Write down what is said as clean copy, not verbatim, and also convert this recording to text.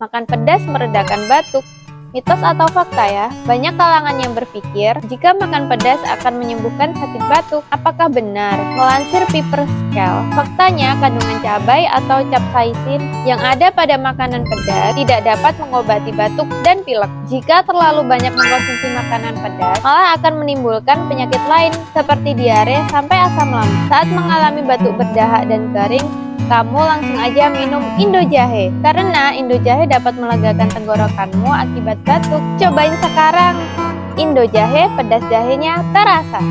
Makan pedas meredakan batuk. Mitos atau fakta ya? Banyak kalangan yang berpikir jika makan pedas akan menyembuhkan sakit batuk. Apakah benar? Melansir Piper Scale, faktanya kandungan cabai atau capsaicin yang ada pada makanan pedas tidak dapat mengobati batuk dan pilek. Jika terlalu banyak mengkonsumsi makanan pedas, malah akan menimbulkan penyakit lain seperti diare sampai asam lambung. Saat mengalami batuk berdahak dan kering, kamu langsung aja minum Indo Jahe, karena Indo Jahe dapat melegakan tenggorokanmu akibat batuk. Cobain sekarang, Indo Jahe, pedas jahenya terasa.